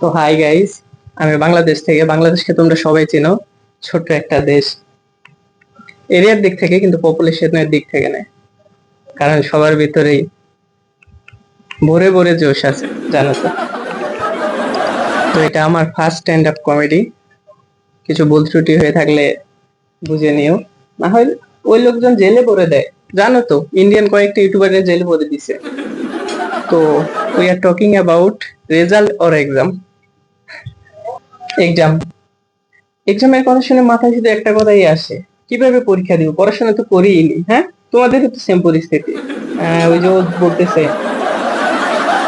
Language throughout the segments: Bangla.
তো হাই গাইস, আমি বাংলাদেশ থেকে। বাংলাদেশকে তোমরা সবাই চেনো, ছোট্ট একটা দেশ। এরিয়ার দিক থেকে কিন্তু পপুলেশনের দিক থেকে না, কারণ সবার ভিতরেই ভরে ভরে জোশ আছে, জানো তো। তো এটা আমার ফার্স্ট স্ট্যান্ড আপ কমেডি। কিছু ভুল ত্রুটি হয়ে থাকলে বুঝে নিও, না হয় ওই লোকজন জেলে ভরে দেয়, জানো তো। ইন্ডিয়ান কয়েকটা ইউটিউবারের জেলে ভরে দিছে। তো we are talking about result or exam. Exam এক্সামের কথা শুনে মাথায় শুধু একটা কথাই আসে, কিভাবে পরীক্ষা দিব? পড়াশোনা তো করিনি। হ্যাঁ, তোমাদের তো সেম পরিস্থিতি। ওই যে ও বলতেছে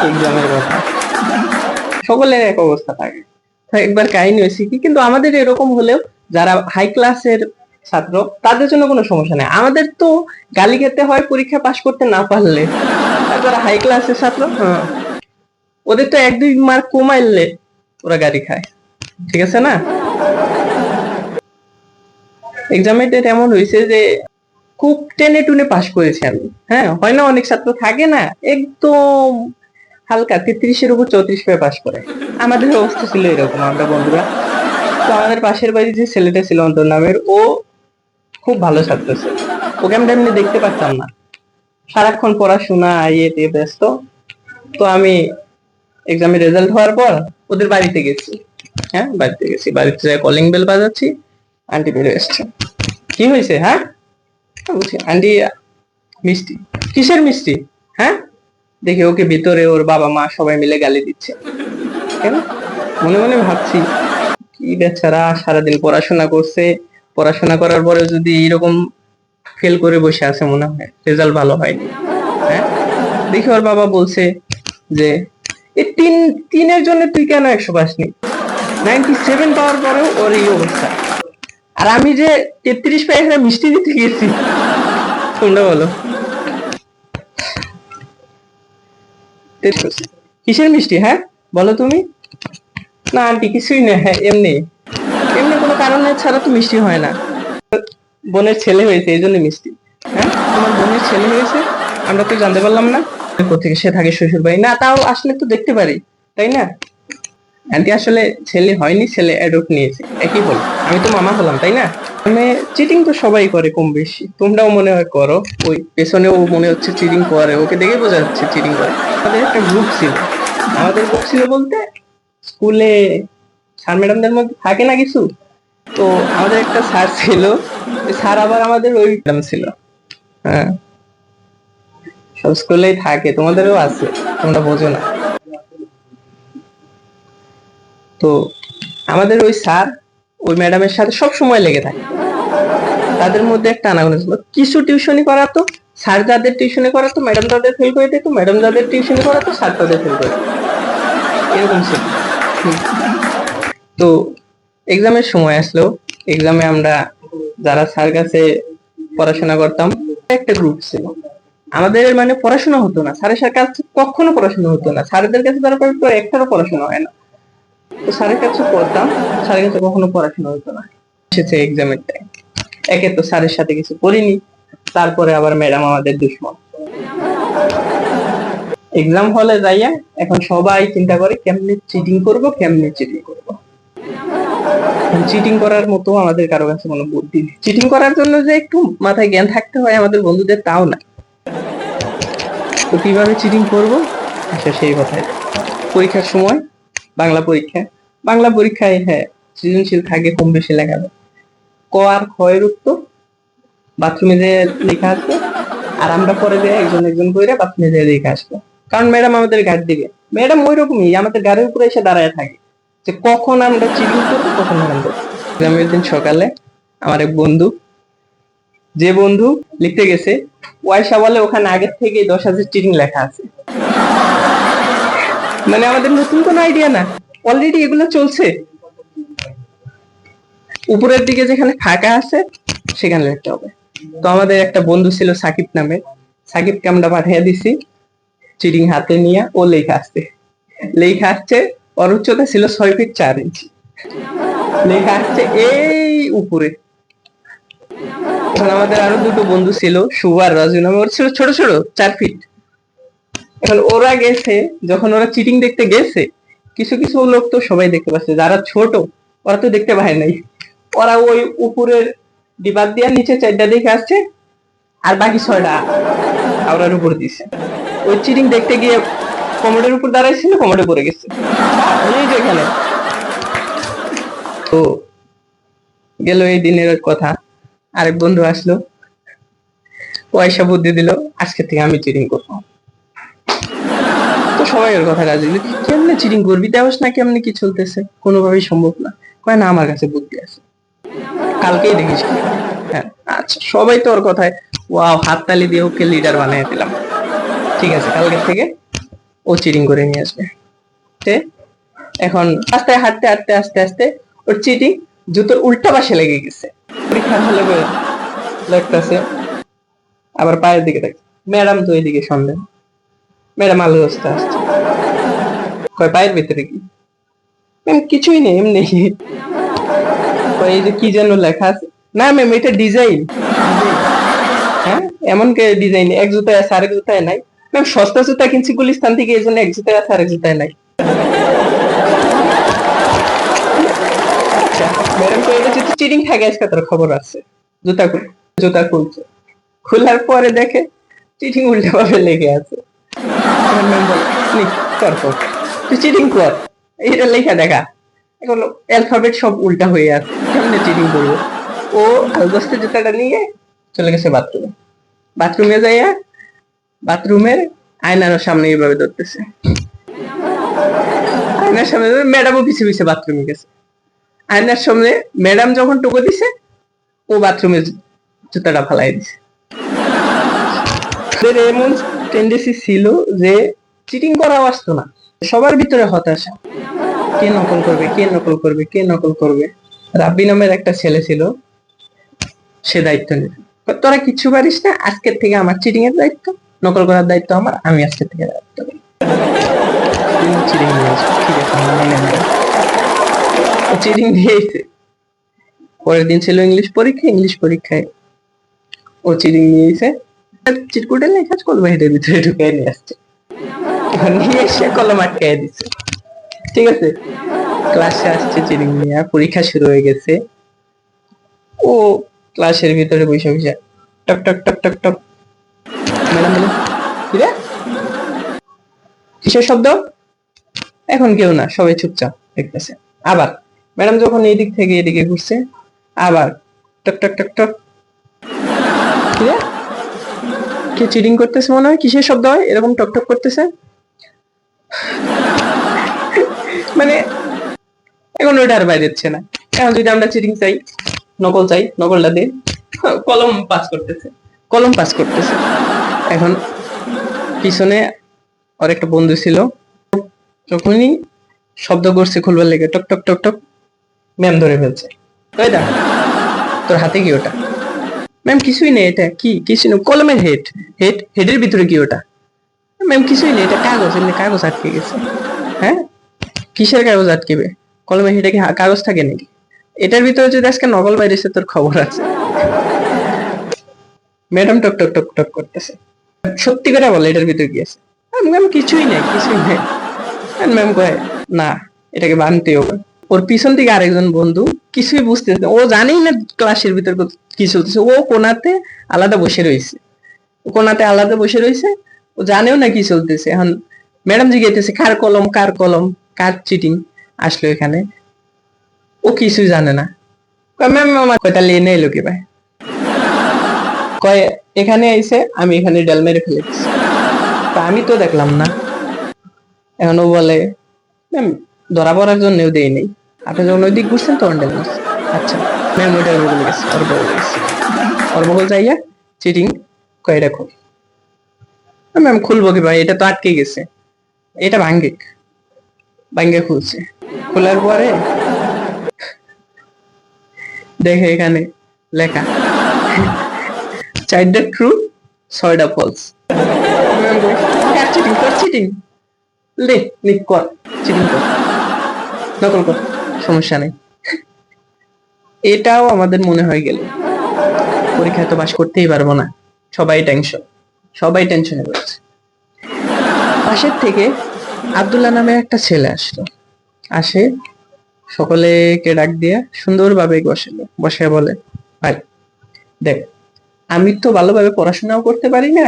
এক্সামের কথা, সকলের এক অবস্থা থাকে। তো একবার কাহিনী হয়েছে কি, কিন্তু আমাদের এরকম হলেও যারা হাই ক্লাসের ছাত্র তাদের জন্য কোনো সমস্যা নেই। আমাদের তো গালি খেতে হয় পরীক্ষা পাশ করতে না পারলে। আর যারা হাই ক্লাসের ছাত্র, হ্যাঁ, ওদের তো 1-2 মার্ক কমাইলে ওরা গাড়ি খায়, ঠিক আছে না? এক্সামের ডেট এমন হয়েছে যে খুব টেনে টুনে পাশ করেছি আমি। হ্যাঁ, হয় না, অনেক ছাত্র থাকে না একদম হালকা 33-এর উপর 34 পেয়ে পাশ করে। আমাদের অবস্থা ছিল এরকম, আমরা বন্ধুরা। তো আমাদের পাশের বাড়ির যে ছেলেটা ছিল অন্তর নামের, ও খুব ভালো ছাত্র ছিল। ওকে আমরা এমনি দেখতে পারতাম না, সারাক্ষণ পড়াশোনা ইয়েতে ব্যস্ত। তো আমি এক্সামের রেজাল্ট হওয়ার পর ওদের বাড়িতে গেছি। হ্যাঁ, বাড়িতে গেছি, বাড়িতে যাই কলিং বেল বাজাচ্ছি, আন্টি বেরিয়ে এসছে। কি হয়েছে? হ্যাঁ, বলছি আন্টি মিষ্টি। কিসের মিষ্টি? হ্যাঁ, দেখি ওকে ভিতরে ওর বাবা মা সবাই মিলে গালি দিচ্ছে। কেন? মনে মনে ভাবছি, কি বেচারা সারাদিন পড়াশোনা করছে, পড়াশোনা করার পরে যদি এরকম ফেল করে বসে আছে, মনে হয় রেজাল্ট ভালো হয়নি। হ্যাঁ, দেখি ওর বাবা বলছে যে এই তিনের জন্য তুই কেন 100 পাসনি? 97 পাওয়ার পরেও ওর এই অবস্থা। আর আমি যে 33 পেয়ে এখানে মিষ্টি দিতে গেছি, তোমরা বলো কিসের মিষ্টি? হ্যাঁ, বলো তুমি। না আন্টি কিছুই না, হ্যাঁ এমনি এমনি, কোনো কারণে ছাড়া তো মিষ্টি হয় না। বোনের ছেলে হয়েছে এই জন্য মিষ্টি। হ্যাঁ, আমার বোনের ছেলে হয়েছে, আমরা তো জানতে পারলাম না। কোথেকে? সে থাকে শ্বশুর বাড়ি। না, তাও আসলে তো দেখতে পারি, তাই না? আন্টি আসলে ছেলে হয়নি, ছেলে অ্যাডপ্ট নিয়েছে, একই হলো। আমি তো মামা হলাম, তাই না? মানে চিটিং তো সবাই করে কম বেশি, তোমরাও মনে হয় করো। ওই পেছনেও মনে হচ্ছে চিটিং করে, ওকে দেখে বোঝা যাচ্ছে চিটিং করে। আমাদের একটা গ্রুপ ছিল, আমাদের গ্রুপ ছিল বলতে স্কুলে স্যার ম্যাডামদের মধ্যে থাকে না কিছু। তো আমাদের একটা স্যার ছিল, স্যার আবার আমাদের ওই ম্যাডাম ছিল। হ্যাঁ, সব স্কুলেই থাকে, তোমাদেরও আছে, তোমরা বোঝো না। তো আমাদের ওই স্যার ওই ম্যাডামের সাথে সব সময় লেগে থাকে। তাদের মধ্যে একটা আনাগোনা ছিল, কিছু টিউশনি করাতো, স্যার যাদের টিউশনি করাতো ম্যাডাম তাদের ফেল করে দিত, ম্যাডাম যাদের টিউশনি করাতো স্যার তাদের ফেল করে দিত, এরকম ছিল। তো এক্সামের সময় আসলো, এক্সামে আমরা যারা স্যার কাছে পড়াশোনা করতাম, একটা গ্রুপ ছিল। আমাদের মানে পড়াশোনা হতো না, স্যারের কাছে কখনো পড়াশোনা হতো না, স্যারদের কাছে তারা একটারও পড়াশোনা হয় না। তো স্যারের কাছে পড়তাম, স্যারের কাছে কখনো পড়াশোনা হতো না। এসেছে এক্সামের টাইম, একে তো স্যারের সাথে কিছু করিনি, তারপরে আবার ম্যাডাম আমাদের দুশ্মন। এক্সাম হলে যাইয়া এখন সবাই চিন্তা করে কেমনে চিটিং করব, কেমনে চিটিং করব। চিটিং করার মতো আমাদের কারো কাছে কোনো বুদ্ধি নেই। চিটিং করার জন্য যে একটু মাথায় জ্ঞান থাকতে হয় আমাদের বন্ধুদের, তাও না। তো কিভাবে চিটিং করব, আচ্ছা সেই কথাই। পরীক্ষার সময় বাংলা পরীক্ষায় হ্যাঁ সৃজনশীল থাকে, কম বেশি লেখা যায়। ক আর খ এর উত্তর বাথরুমে যে লেখা আসবে, আর আমরা পরে যে একজন একজন করে বাথরুমে যে লেখা আসবো, কারণ ম্যাডাম আমাদের গাড়ি দিবে। ম্যাডাম ওই রকমই আমাদের গাড়ির উপরে এসে দাঁড়ায় থাকে, যে কখন আমরা চিটিং করবো, কখন আমরা। এক্সামের দিন সকালে আমার এক বন্ধু, যে বন্ধু লিখতে গেছে, ওয়াইশা বলে ওখানে আগের থেকে 10,000 চিটিং লেখা আছে। মানে আমাদের নতুন কোনো আইডিয়া না, অলরেডি এগুলো চলছে। উপরের দিকে যেখানে ফাঁকা আছে সেখানে লিখতে হবে। তো আমাদের একটা বন্ধু ছিল সাকিব নামে, সাকিবকে আমরা পাঠিয়ে দিছি চিটিং হাতে নিয়ে। ও লেখা আসছে, ওর উচ্চতা ছিল 6 ফিট 4 ইঞ্চি, লেখা আসছে এই উপরে। এখন আমাদের আরো দুটো বন্ধু ছিল, শুভ আর রাজু নামে, ওর ছিল ছোট ছোট 4 ফিট। এখন ওরা গেছে, যখন ওরা চিটিং দেখতে গেছে, কিছু কিছু লোক তো সবাই দেখতে পাচ্ছে, যারা ছোট ওরা তো দেখতে পায় নাই, ওরা ওই উপরের ডিবার দিয়ে নিচে 4টা দেখে আসছে, আর বাকি 6টা আওরার উপর দিছে। ওই চিটিং দেখতে গিয়ে কমোডের উপর দাঁড়াইছিল, কমোডে পড়ে গেছে এই যে এখানে। তো গেল এই দিনের কথা। আরেক বন্ধু আসলো, পয়সা বুদ্ধি দিল, আজকে থেকে আমি চিটিং করবো। তো সবাই ওর কথা রাজি, কেমনে চিটিং করবি, দেওয়াস না কেমনে কি চলতেছে, কোনোভাবেই সম্ভব না। কয় না, আমার কাছে বুদ্ধি আছে, কালকেই দেখিস কি। হ্যাঁ আচ্ছা, সবাই তো ওর কথায় ওয়াও হাততালি দিয়ে ওকে লিডার বানিয়ে দিলাম। ঠিক আছে, কালকে থেকে ও চিটিং করে নিয়ে আসবে। এখন আস্তে হাঁটতে হাঁটতে আস্তে আস্তে ওর চিটিং জুতোর উল্টা পাশে লেগে গেছে। পরীক্ষা হলে লাগতেছে, আবার পায়ের দিকে দেখছে, ম্যাডাম তো এইদিকে সন্দেহ, ম্যাডাম আলু আসতে আসছে, কয় পায়ের ভিতরে কি, ম্যাম কিছুই নেই এমনি। এই যে কি যেন লেখা আছে, না ম্যাম এটা ডিজাইন। হ্যাঁ এমন কে ডিজাইন, এক জুতায় আছে আরেক জুতায় নাই। ম্যাম সস্তা জুতা কিনছি গুলিস্তান থেকে, এই জন্য এক জুতায় আছে আরেক জুতায় নাই। আচ্ছা ম্যাডাম তো এটা যদি চিটিং থাকে আজকে তোর খবর আছে। জুতা খুলছে, খোলার পরে দেখে চিটিং উল্টা ভাবে লেগে আছে। ম্যাম বলে তুই চিটিং কর, এইটা লেখা দেখা। এখন অ্যালফাবেট সব উল্টা হয়ে আছে, কেমনে চিটিং করবো। ও আলগস্তে জুতাটা নিয়ে চলে গেছে বাথরুমে। বাথরুমে যাইয়া বাথরুমের আয়নার সামনে এইভাবে ধরতেছে, আয়নার সামনে ম্যাডামও পিছিয়ে পিছিয়ে বাথরুমে গেছে। আয়নার সামনে ম্যাডাম যখন টুকো দিছে, ও বাথরুমে জুতাটা ফালাই দিছে। এমন টেন্ডেন্সি ছিল যে চিটিং করা আসতো না, সবার ভিতরে হতাশা, কে নকল করবে, কে নকল করবে, কে নকল করবে। রাব্বি নামের একটা ছেলে ছিল, সে দায়িত্ব নিত, তোরা কিচ্ছু পারিস না, আজকের থেকে আমার চিটিং এর দায়িত্ব, নকল করার দায়িত্ব আমার, আমি আজকের থেকে দায়িত্ব নিই। চিটিং নিয়ে আসবো, ঠিক আছে মেনে নেব। চিটিং দিয়েছে। পরের দিন ছিল ইংলিশ পরীক্ষা, ইংলিশ পরীক্ষায় ও চিটিং নিয়েছে, চিরকুটে লেখা কলম হেঁটের ভিতরে ঢুকে নিয়ে আসছে, নিয়ে এসে কলম আটকাই দিচ্ছে। ঠিক আছে, ক্লাসে আসছে চিটিং নিয়ে, পরীক্ষা শুরু হয়ে গেছে। ও ক্লাসের ভিতরে বসে বসে টক টক টক টক টক, ম্যাডাম বলে কি রে কিসের শব্দ, এখন কেউ না, সবাই চুপচাপ দেখতেছে। আবার ম্যাডাম যখন এই দিক থেকে এদিকে ঘুরছে, আবার টক টক টক টক, কি রে কে চিটিং করতেছে মনে হয়, কিসের শব্দ হয় এরকম টক টক করতেছে। মানে এখন ওইটা আর বাইরেছে না। এখন যদি আমরা চিটিং চাই, নকল চাই, নকলটা দিয়ে কলম পাস করতেছে, কলম পাস করতেছে। এখন পিছনে ওর একটা বন্ধু ছিল, যখনই শব্দ করছে খুলবার লেগে টক টক টক টক, ম্যাম ধরে ফেলছে, ওই দেখ তোর হাতে কি ওটা। ম্যাম কিছুই নেই, এটা কি, কিছু নেই, কলমের হেডের ভিতরে কি ওটা। ম্যাম কিছুই নেই, এটা কাগজ, এমনি কাগজ আটকে গেছে। হ্যাঁ কিসের কাগজ আটকেবে, কলমের হেডে কি কাগজ থাকে নাকি, এটার ভিতরে যদি আজকে নকল বাইরেছে তোর খবর আছে। ম্যাডাম টক টক টক টক করতেছে, সত্যি করে বলে এটার ভিতরে কি আছে। ম্যাম কিছুই নেই, কিছুই নেই। ম্যাম কয় না, এটাকে বানতে হবে। ওর পিছন থেকে আরেকজন বন্ধু কিছুই বুঝতেছে, ও জানেই না ক্লাসের ভিতর কি চলতেছে, ও কোনাতে আলাদা বসে রয়েছে, কোনাতে আলাদা বসে রয়েছে, ও জানেও না কি চলতেছে। এখন ম্যাডাম জিজ্ঞাসা কার কলম, কার কলম, কার চিটিং আসলো এখানে, ও কিছুই জানে না। ম্যাম আমার কয়টা লেনে এলো কি ভাই, কয় এখানে আইছে, আমি এখানে ডাল মেরে ফেলে দিচ্ছি, আমি তো দেখলাম না। এখন ও বলে ম্যাম ধরা পড়ার জন্যও দেই নেই, আপনি যখন ওই দিক ঘুরছেন তখন ডাল মারছে। আচ্ছা ম্যাম ওইটার বলে গেছে, ওর বলে গেছে, ওর বলে যাইয়া চিটিং কয় রাখো। ম্যাম খুলবো কি ভাই, এটা তো আটকে গেছে, এটা ভাঙ্গে খুলছে। খোলার পরে দেখে এখানে লেখা 4টা ট্রু 6টা ফলস। চিটিং কর, চিটিং লে লিখ কর, চিটিং কর, নকল কর, সমস্যা নেই। এটাও আমাদের মনে হয়ে গেল, পরীক্ষায় তো পাস করতেই পারবো না, সবাই টেনশনে রয়েছে। পাশের থেকে আব্দুল্লাহ নামে একটা ছেলে আসলো, আসে, সকলেকে ডাক দিয়ে সুন্দরভাবে বসে বলে, ভাই দেখ, আমি তো ভালোভাবে পড়াশোনাও করতে পারি না,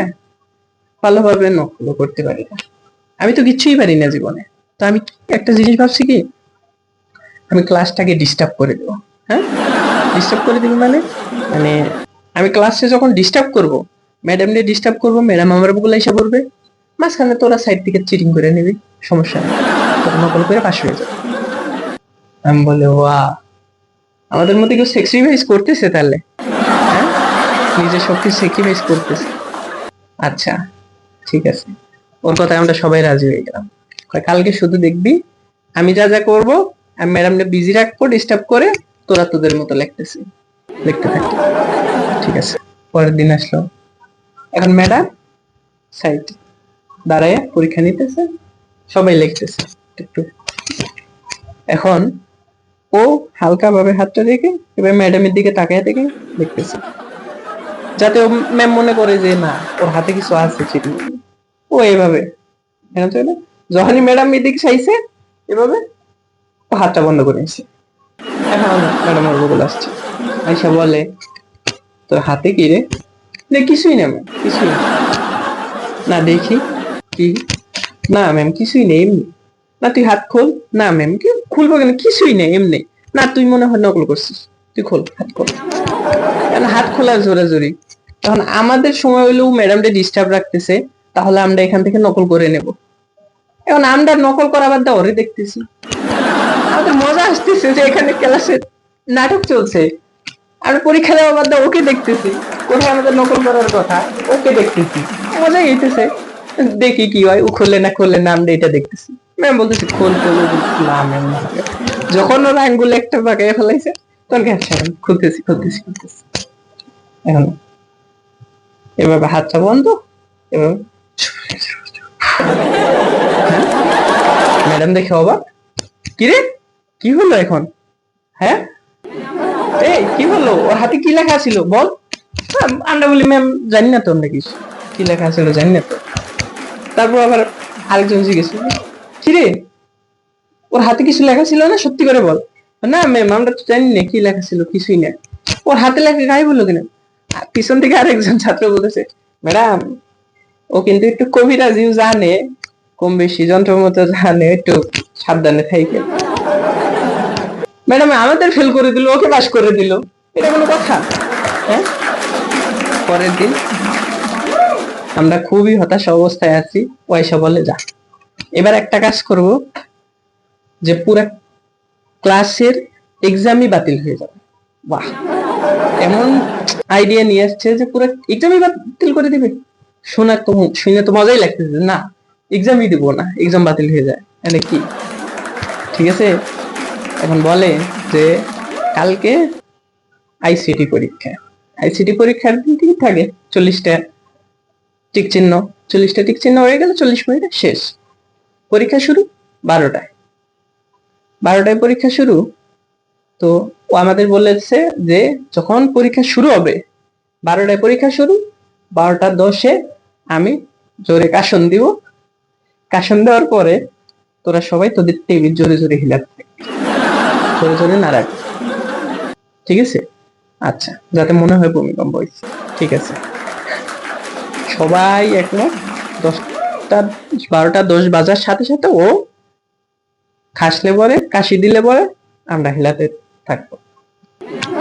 ভালোভাবে নকলও করতে পারি না, আমি তো কিচ্ছুই পারি না জীবনে। তো আমি একটা জিনিস ভাবছি কি, আমি ক্লাসটাকে ডিস্টার্ব করে দেবো। হ্যাঁ, ডিস্টার্ব করে দিবি মানে মানে আমি ক্লাসে যখন ডিস্টার্ব করব, ম্যাডামকে ডিস্টার্ব করব, ম্যাডাম আমার বলে এসে পড়বে, মাঝখানে তোরা সাইড থেকে চিটিং করে নিবি, সমস্যা নেই, তোর নকল করে পাশ হয়ে যাবে। আমি বলে, ওয়া, আমাদের মধ্যে কেউ স্যাক্রিফাইস করতেছে তাহলে, হ্যাঁ, নিজের সবকিছু স্যাক্রিফাইস করতেছে। আচ্ছা ঠিক আছে, ওর কথায় আমরা সবাই রাজি হয়ে গেলাম। কালকে শুধু দেখবি আমি যা যা করবো, আমি ম্যাডামকে বিজি রাখবো ডিস্টার্ব করে, তোরা তোদের মতো লিখতে থাকবি। ঠিক আছে। পরের দিন আসলো, এখন ম্যাডাম সাইড দাঁড়ায় পরীক্ষা নিতেছে, সবাই লিখতেছে একটু। এখন ও হালকা ভাবে হাতটা রেখে এবার ম্যাডামের দিকে তাকায় থেকে লিখতেছে, যাতে ও ম্যাম মনে করে যে না, ওর হাতে কিছু আছে চিঠি। ও এইভাবে যখনই ম্যাডাম এদিকে চাইছে, এভাবে ও হাতটা বন্ধ করে নিছে। এখন ম্যাডাম ওর বলে আসছে, আইসা বলে, তোর হাতে কি রে? কিছুই না ম্যাম, কিছুই না। না দেখি কি? না ম্যাম কিছুই নেই, এমনি। না তুই হাত খোল। না ম্যাম কি খুলবো কেন, কিছুই নেই এমনি। না তুই মনে হয় নকল করছিস, তুই খোল, হাত খোল। হাত খোলা জোরাজোরি। তখন আমাদের সময় হইলেও ম্যাডামটা ডিস্টার্ব রাখতেছে, তাহলে আমরা এখান থেকে নকল করে নেব। এখন আমরা নকল করা বাদ দিয়ে ওরে দেখতেছি, আমাদের মজা আসতেছে যে এখানে ক্লাসে নাটক চলছে, আমরা পরীক্ষা দেওয়া বাদ দিয়ে ওকে দেখতেছি, কোথায় আমাদের নকল করার কথা, ওকে দেখতেছি, মজা হইতেছে। দেখি কি হয়, ও খুললে না আমরা এটা দেখতেছি। ম্যাম বলতেছি খোল খোল, না ম্যাম না। যখন ওর আঙ্গুল একটা বাঁকাইয়া ফেলাইছে, তখন খুলতেছি। এখন এভাবে হাতটা বন্ধ, এভাবে ম্যাডাম দেখে অবাক, কিরে কি হলো এখন? হ্যাঁ এই কি হলো, ওর হাতে কি লেখা ছিল বল? আমরা বলি, ম্যাম জানি না তো, আমরা কি লেখা ছিল জানি না তো। তারপর আবার আরেকজন জিজ্ঞেস, কিরে ওর হাতে কিছু লেখা ছিল না, সত্যি করে বল। না ম্যাম আমরা তো জানি না কি লেখা ছিল, কিছুই না। ওর হাতে লেখা গায়ে বললো কিনা? পিছন থেকে আরেকজন ছাত্র বলেছে, ম্যাডাম ও কিন্তু একটু কবিরাজিও জানে, কম বেশি যন্ত্র মতো জানে, একটু সাবধানে থাকে। ম্যাডাম আমাদের ফেল করে দিল, ওকে পাস করে দিল, এটা কোনো কথা? হ্যাঁ। পরের দিন আমরা খুবই হতাশ অবস্থায় আছি, পয়সা বলে যা, এবার একটা কাজ করব, যে পুরা ক্লাসের এক্সামই বাতিল হয়ে যাবে। বাহ, এমন আইডিয়া নিয়ে আসছে যে পুরো এক্সামই বাতিল করে দিবে। শুনে তো মজাই লাগতেছে, না এক্সামই দিব না, এক্সাম বাতিল হয়ে যায়, মানে কি? ঠিক আছে। এখন বলে যে কালকে আইসিটি পরীক্ষার দিন কি থাকে, 40টা টিক চিহ্ন হয়ে গেলে 40 মিনিটে শেষ। পরীক্ষা শুরু 12টায় পরীক্ষা শুরু। তো ও আমাদের বলেছে যে যখন পরীক্ষা শুরু হবে, 12টায় পরীক্ষা শুরু, 12টা 10-এ আমি জোরে কাশন দিব, কাশন দেওয়ার পরে তোরা সবাই তোদের টেবিল জোরে জোরে হিলাতে, জোরে নাড়াবি, ঠিক আছে? আচ্ছা, যাতে মনে হয় ভূমিকম্প হয়েছে। ঠিক আছে, সবাই একমত। 12টা 10 বাজার সাথে সাথে ও খাসলে পরে, কাশি দিলে পরে আমরা হিলাতে থাকবো।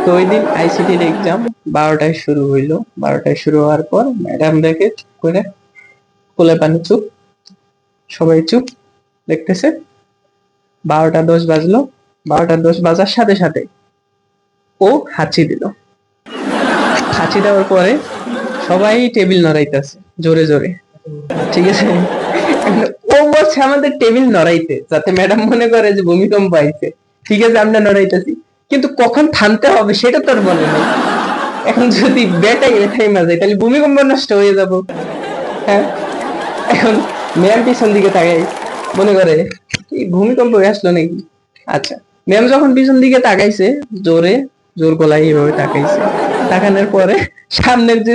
তো ওই দিন আইসিটির এক্সাম 12টায় শুরু হইলো। 12টায় শুরু হওয়ার পর ম্যাডাম দেখে করে কোলে পানি, চুপ, সবাই চুপ, দেখতেছে। 12টা 10 বাজলো। 12টা 10 বাজার সাথে সাথে ও হাঁচি দিল। হাঁচি দেওয়ার পরে সবাই টেবিল নড়াইতেছে জোরে জোরে, ঠিক আছে? ও বলছে আমাদের টেবিল নড়াইতে, যাতে ম্যাডাম মনে করে যে ভূমিকম্প আইছে। ঠিক আছে, আমরা নড়াইতেছি, কিন্তু কখন থামতে হবে সেটা তোর বলে নাই। এখন যদি বেটাই থাইমা যায়, তাহলে ভূমিকম্প নষ্ট হয়ে যাব। হ্যাঁ, এখন ম্যাম পিছন দিকে তাকাই, মনে করে ভূমিকম্প আসলো নাকি। আচ্ছা, ম্যাম যখন পিছন দিকে তাকাইছে, জোর গলায় এইভাবে তাকাইছে, তাকানোর পরে সামনের যে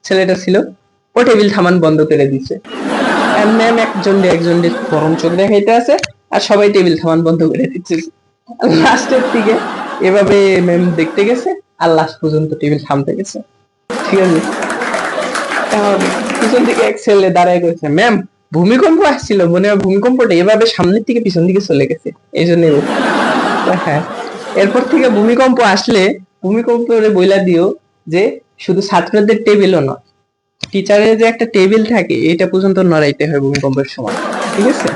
ছেলেটা ছিল, ও টেবিল থামান বন্ধ করে দিছে। ম্যাম একজন গরম চোখ দেখাইতে আছে, আর সবাই টেবিল থামান বন্ধ করে দিচ্ছে। লাস্টের দিকে এভাবে ম্যাম দেখতে গেছে আর লাস্ট পর্যন্ত টেবিল থামতে গেছে, ঠিক আছে। এখন পিছন থেকে এক ছেলে দাঁড়ায় করেছে, ম্যাম ভূমিকম্প আসছিল, মনে হয় ভূমিকম্পটা এভাবে সামনের থেকে পিছন দিকে চলে গেছে, এই জন্য। হ্যাঁ, এরপর থেকে ভূমিকম্প আসলে ভূমিকম্পের বইলা দিও যে শুধু ছাত্রদের টেবিলও নয়, টিচারের যে একটা টেবিল থাকে এটা পর্যন্ত নড়াইতে হয় ভূমিকম্পের সময়, ঠিক আছে।